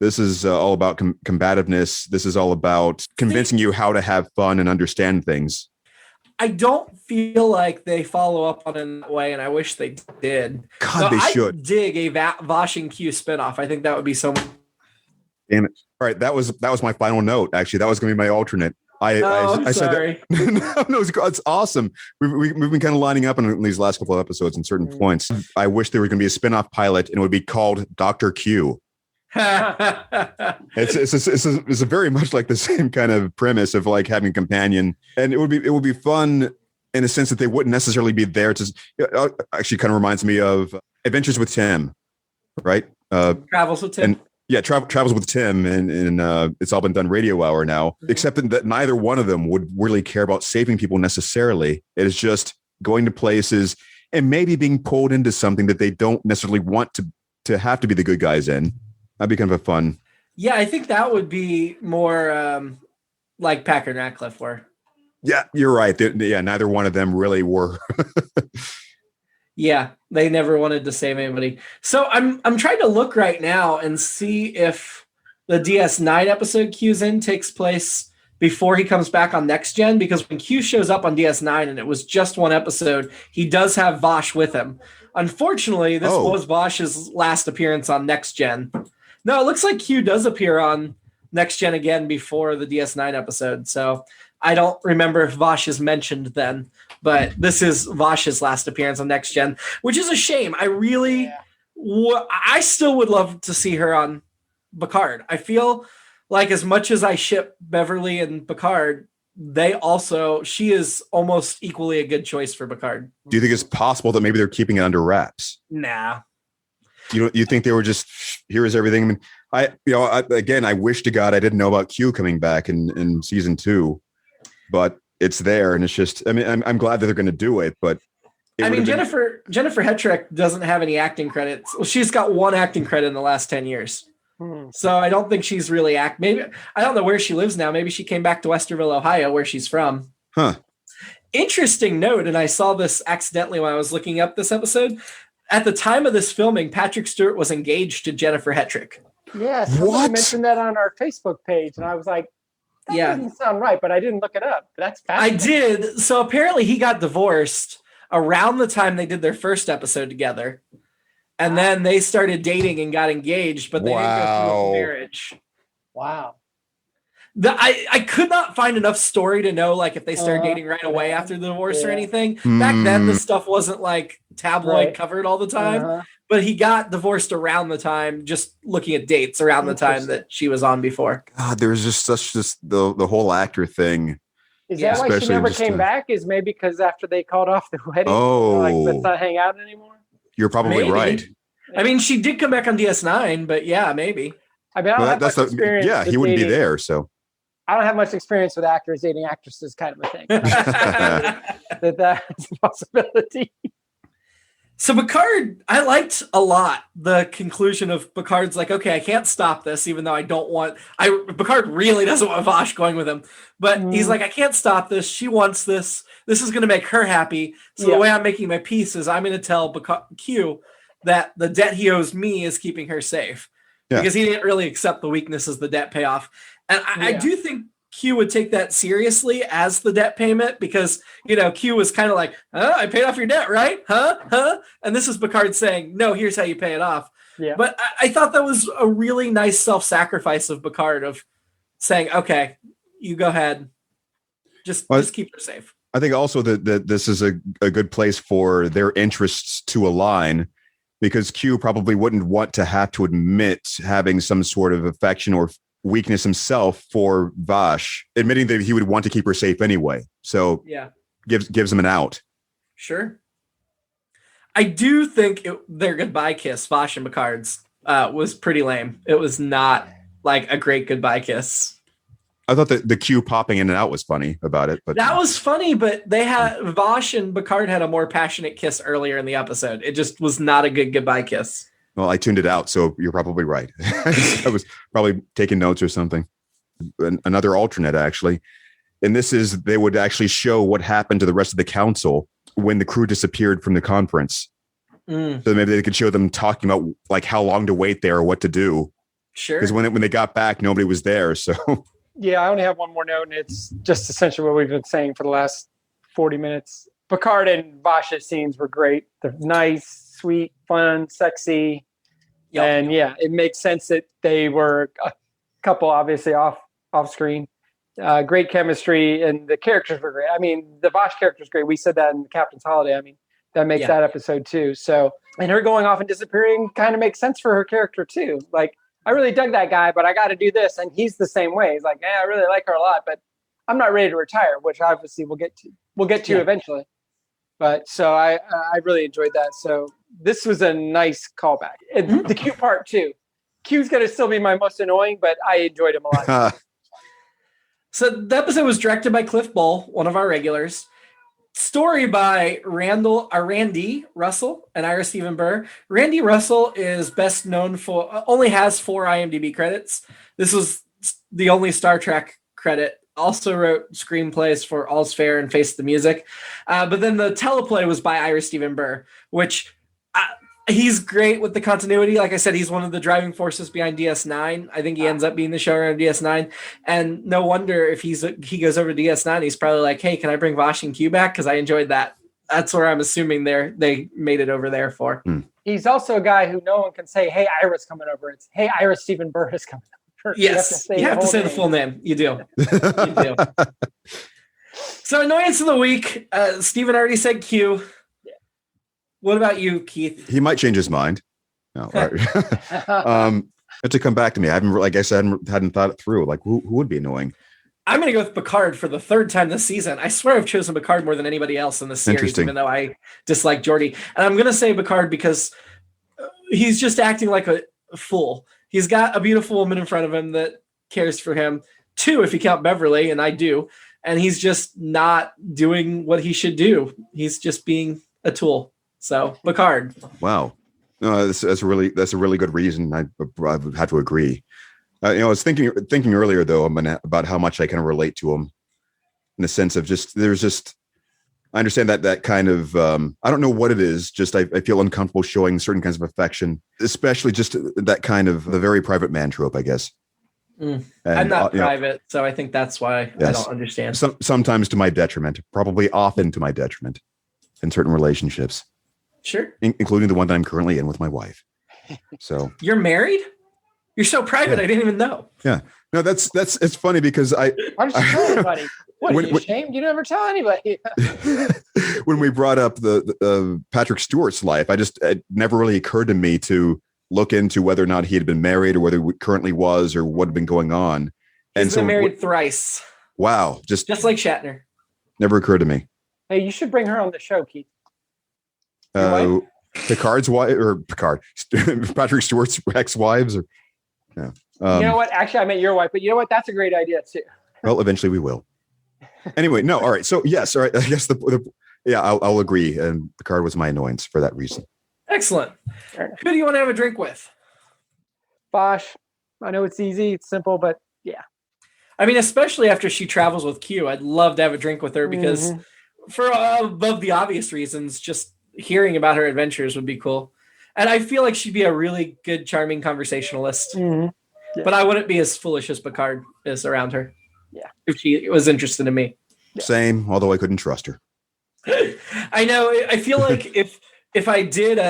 this is all about combativeness. This is all about convincing you how to have fun and understand things. I don't feel like they follow up on it in that way, and I wish they did. God, they should. I dig a Vash and Q spinoff. I think that would be so much. Damn it. All right, that was my final note. Actually, that was going to be my alternate. I said that. No, it's awesome. We've been kind of lining up in these last couple of episodes in certain points. I wish there was going to be a spinoff pilot, and it would be called Dr. Q. It's a very much like the same kind of premise of like having a companion, and it would be fun in a sense that they wouldn't necessarily be there to. Actually, kind of reminds me of Adventures with Tim, right? Travels with Tim. travels with Tim, and it's all been done radio hour now. Mm-hmm. Except that neither one of them would really care about saving people necessarily. It is just going to places and maybe being pulled into something that they don't necessarily want to have to be the good guys in. That'd be kind of a fun. Yeah, I think that would be more like Packer and Ratcliffe were. Yeah, you're right. Neither one of them really were. Yeah, they never wanted to save anybody. So I'm trying to look right now and see if the DS9 episode Q's in takes place before he comes back on Next Gen, because when Q shows up on DS9 and it was just one episode, he does have Vash with him. Unfortunately, this was Vash's last appearance on Next Gen. No, it looks like Q does appear on Next Gen again before the DS9 episode. So I don't remember if Vash is mentioned then, but this is Vash's last appearance on Next Gen, which is a shame. I still would love to see her on Picard. I feel like as much as I ship Beverly and Picard, she is almost equally a good choice for Picard. Do you think it's possible that maybe they're keeping it under wraps? Nah. You think they were just, here is everything? I mean, I wish to God I didn't know about Q coming back in season 2, but it's there, and it's just, I mean, I'm glad that they're going to do it, but Jennifer Hetrick doesn't have any acting credits. Well, she's got one acting credit in the last 10 years. So I don't think she's really maybe I don't know where she lives now. Maybe she came back to Westerville, Ohio, where she's from. Huh. Interesting note, and I saw this accidentally when I was looking up this episode. At the time of this filming, Patrick Stewart was engaged to Jennifer Hetrick. Yeah, somebody mentioned that on our Facebook page, and I was like, that doesn't sound right, but I didn't look it up. That's fascinating. I did. So apparently he got divorced around the time they did their first episode together. And then they started dating and got engaged, but they didn't go through a marriage. Wow. I could not find enough story to know like if they started dating right away after the divorce or anything. Back then, the stuff wasn't like tabloid covered all the time. But he got divorced around the time, just looking at dates around the time that she was on before. God, there's just the whole actor thing. Is that why she never came back? Is maybe because after they called off the wedding, let's not hang out anymore? You're probably right. I mean, she did come back on DS9, but yeah, maybe. I mean, I don't have much experience. Yeah, he wouldn't be there, so. I don't have much experience with actors dating actresses, kind of a thing. That's a possibility. So Picard, I liked a lot the conclusion of Picard's like, okay, I can't stop this, even though I don't want. Picard really doesn't want Vash going with him, but he's like, I can't stop this. She wants this. This is going to make her happy. So the way I'm making my peace is I'm going to tell Q that the debt he owes me is keeping her safe, because he didn't really accept the weaknesses the debt payoff. And I do think Q would take that seriously as the debt payment, because, Q was kind of like, I paid off your debt, right? Huh? And this is Picard saying, no, here's how you pay it off. Yeah. But I thought that was a really nice self-sacrifice of Picard of saying, okay, you go ahead. Just keep her safe. I think also that this is a good place for their interests to align, because Q probably wouldn't want to have to admit having some sort of affection or weakness himself for Vash, admitting that he would want to keep her safe anyway. So gives him an out. Sure. I do think their goodbye kiss, Vash and Picard's, was pretty lame. It was not like a great goodbye kiss. I thought that the Q popping in and out was funny about it, but that was funny. But Vash and Picard had a more passionate kiss earlier in the episode. It just was not a good goodbye kiss. Well, I tuned it out, so you're probably right. I was probably taking notes or something. Another alternate, actually. And this is, they would actually show what happened to the rest of the council when the crew disappeared from the conference. So maybe they could show them talking about like how long to wait there or what to do. Sure. Because when they got back, nobody was there. So yeah, I only have one more note, and it's just essentially what we've been saying for the last 40 minutes. Picard and Vash's scenes were great. They're nice, sweet, fun, sexy. Yep. And yeah, it makes sense that they were a couple, obviously off screen. Great chemistry, and the characters were great. I mean, the Bosh character is great. We said that in Captain's Holiday. I mean, that makes that episode too. So, and her going off and disappearing kind of makes sense for her character too. Like, I really dug that guy, but I got to do this, and he's the same way. He's like, I really like her a lot, but I'm not ready to retire, which obviously we'll get to eventually. But so I really enjoyed that. So this was a nice callback. And the cute part too, Q's going to still be my most annoying, but I enjoyed him a lot. So the episode was directed by Cliff Bull, one of our regulars. Story by Randy Russell and Ira Stephen Burr. Randy Russell is best known for, only has 4 IMDb credits. This was the only Star Trek credit. Also wrote screenplays for All's Fair and Face the Music. But then the teleplay was by Ira Stephen Burr, which he's great with the continuity. Like I said, he's one of the driving forces behind DS9. I think he ends up being the showrunner of DS9. And no wonder if he goes over to DS9, he's probably like, hey, can I bring Vash and Q back? Because I enjoyed that. That's where I'm assuming they made it over there for. He's also a guy who no one can say, hey, Ira's coming over. It's, hey, Ira Stephen Burr is coming over. Yes, you have to say the full name. You do. You do. So annoyance of the week. Steven already said Q. Yeah. What about you, Keith? He might change his mind. No, to come back to me, I hadn't thought it through. Like, who would be annoying? I'm going to go with Picard for the 3rd time this season. I swear I've chosen Picard more than anybody else in the series, even though I dislike Geordi. And I'm going to say Picard because he's just acting like a fool. He's got a beautiful woman in front of him that cares for him. 2, if you count Beverly, and I do. And he's just not doing what he should do. He's just being a tool. So, Picard. Wow. No, that's a really good reason. I would have to agree. I was thinking earlier though about how much I kind of relate to him, in the sense of I understand that kind of I don't know what it is. Just I feel uncomfortable showing certain kinds of affection, especially just that kind of the very private man trope, I guess. And, I'm not private, so I think that's why I don't understand. Sometimes to my detriment, probably often to my detriment, in certain relationships. Sure, including the one that I'm currently in with my wife. So you're married? You're so private. I didn't even know. Yeah. No, it's funny because why don't you tell anybody? What, are you ashamed? You never tell anybody. When we brought up the Patrick Stewart's life, it never really occurred to me to look into whether or not he had been married or whether he currently was or what had been going on. He's been married thrice. Wow. Just like Shatner. Never occurred to me. Hey, you should bring her on the show, Keith. Picard's wife or Patrick Stewart's ex-wives or no. You know what? Actually, I meant your wife, but you know what? That's a great idea too. Well, eventually we will. Anyway, no. All right. So yes. All right. I guess I'll agree. And Picard was my annoyance for that reason. Excellent. Who do you want to have a drink with? Bosh. I know it's easy. It's simple, but yeah. I mean, especially after she travels with Q, I'd love to have a drink with her because for above the obvious reasons, just hearing about her adventures would be cool. And I feel like she'd be a really good, charming conversationalist. Yeah. But I wouldn't be as foolish as Picard is around her. Yeah. If she was interested in me. Same, although I couldn't trust her. I know. I feel like if I did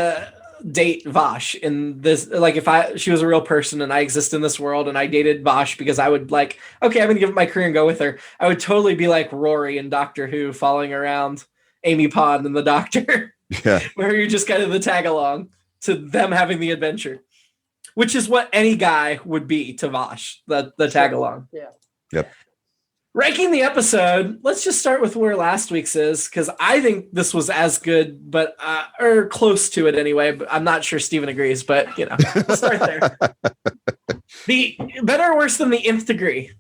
date Vash in this, like if she was a real person and I exist in this world and I dated Vash because I would like, okay, I'm going to give it my career and go with her. I would totally be like Rory in Doctor Who following around Amy Pond and the Doctor. Yeah. Where you're just kind of the tag along to them having the adventure, which is what any guy would be to Vash, the tag along. Yeah. Yep. Ranking the episode, let's just start with where last week's is, because I think this was as good, but or close to it anyway. But I'm not sure Steven agrees, but we'll start there. The better or worse than the nth degree.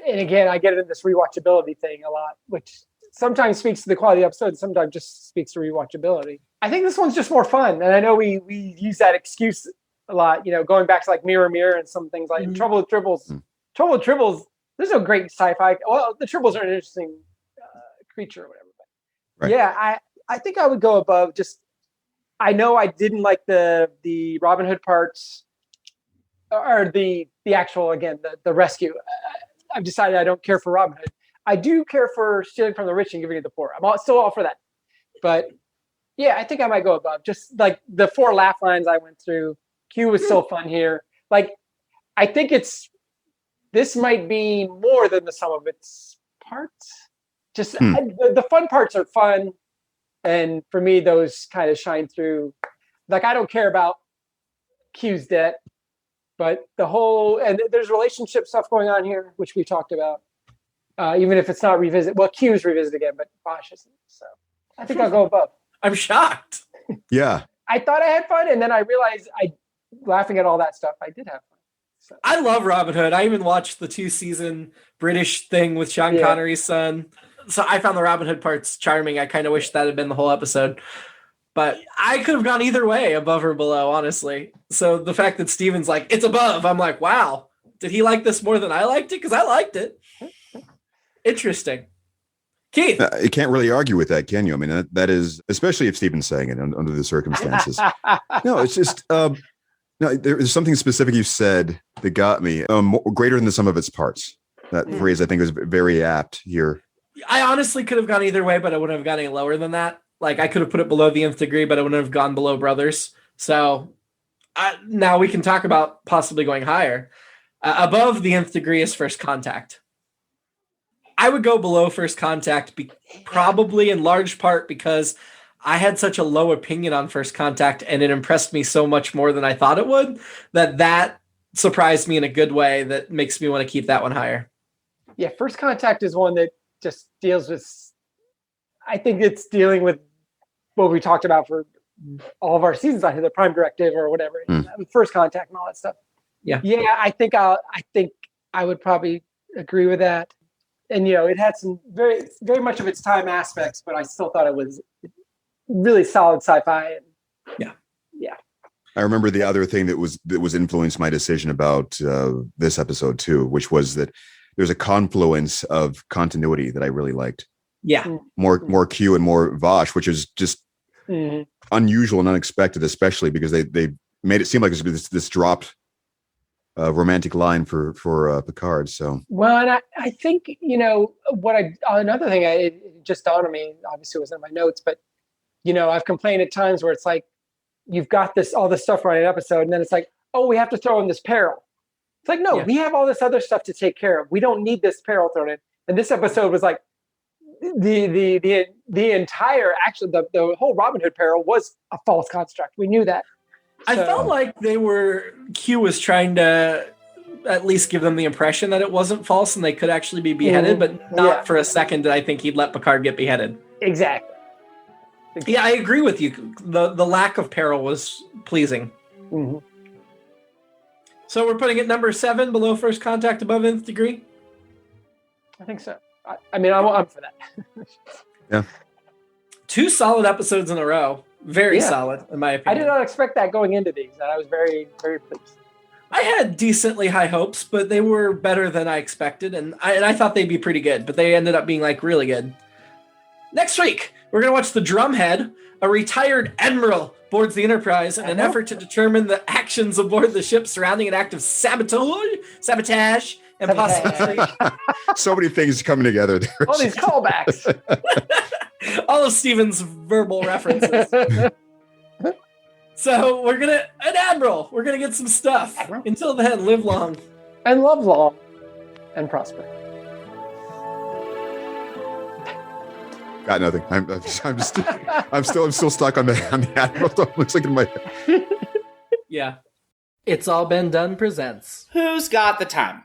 And again, I get into this rewatchability thing a lot, which sometimes speaks to the quality of the episode, sometimes just speaks to rewatchability. I think this one's just more fun, and I know we use that excuse a lot. Going back to like Mirror Mirror and some things like Trouble with Tribbles. Trouble with Tribbles. There's no great sci-fi. Well, the Tribbles are an interesting creature or whatever. But right. Yeah, I think I would go above. Just I know I didn't like the Robin Hood parts or the actual the rescue. I've decided I don't care for Robin Hood. I do care for stealing from the rich and giving it to the poor. I'm still all for that. But yeah, I think I might go above. Just like the 4 laugh lines I went through. Q was so fun here. Like I think this might be more than the sum of its parts. Just the fun parts are fun. And for me, those kind of shine through. Like, I don't care about Q's debt, but and there's relationship stuff going on here, which we talked about. Even if it's not revisited. Well, Q's revisited again, but Bosh isn't. So I think I'll go above. I'm shocked. Yeah. I thought I had fun, and then I realized laughing at all that stuff, I did have fun. So. I love Robin Hood. I even watched the 2-season British thing with Sean Connery's son. So I found the Robin Hood parts charming. I kind of wish that had been the whole episode. But I could have gone either way, above or below, honestly. So the fact that Steven's like, it's above, I'm like, wow. Did he like this more than I liked it? Because I liked it. Interesting. Keith. You can't really argue with that, can you? I mean, that is, especially if Steven's saying it under the circumstances. No, it's just... No, there's something specific you said that got me. Greater than the sum of its parts. That phrase I think was very apt here. I honestly could have gone either way, but I wouldn't have gone any lower than that. Like I could have put it below the nth degree, but I wouldn't have gone below Brothers. So now we can talk about possibly going higher. Above the nth degree is First Contact. I would go below First Contact, probably in large part because I had such a low opinion on First Contact and it impressed me so much more than I thought it would, that surprised me in a good way that makes me want to keep that one higher. Yeah, First Contact is one that just deals with, I think it's dealing with what we talked about for all of our seasons out here, the Prime Directive or whatever, First Contact and all that stuff. Yeah. Yeah, I think I would probably agree with that. And, it had some very, very much of its time aspects, but I still thought it was really solid sci-fi. Yeah. I remember the other thing that was influenced my decision about this episode too, which was that there's a confluence of continuity that I really liked. Yeah. More Q and more Vash, which is just unusual and unexpected, especially because they made it seem like this dropped romantic line for Picard. So well, and I think another thing it just dawned on me. Obviously, it was in my notes, but I've complained at times where it's like you've got all this stuff running an episode, and then it's like, oh, we have to throw in this peril. It's like, no, we have all this other stuff to take care of. We don't need this peril thrown in. And this episode was like the entire the whole Robin Hood peril was a false construct. We knew that. I felt like Q was trying to at least give them the impression that it wasn't false and they could actually be beheaded, but not for a second did I think he'd let Picard get beheaded. Exactly. Yeah, I agree with you. The lack of peril was pleasing. Mm-hmm. So we're putting it number 7 below First Contact, above nth degree? I think so. I'm for that. Yeah. 2 solid episodes in a row. Very solid, in my opinion. I did not expect that going into these, and I was very, very pleased. I had decently high hopes, but they were better than I expected, and I thought they'd be pretty good, but they ended up being really good. Next week, we're going to watch the Drumhead, a retired admiral, boards the Enterprise in an effort to determine the actions aboard the ship surrounding an act of sabotage, and possibly... So many things coming together there. All these callbacks. All of Steven's verbal references. So we're going to... An admiral. We're going to get some stuff. Admiral. Until then, live long. And love long. And prosper. Got nothing. I'm still stuck on the admiral. Looks like in my head. Yeah. It's All Been Done presents. Who's got the time?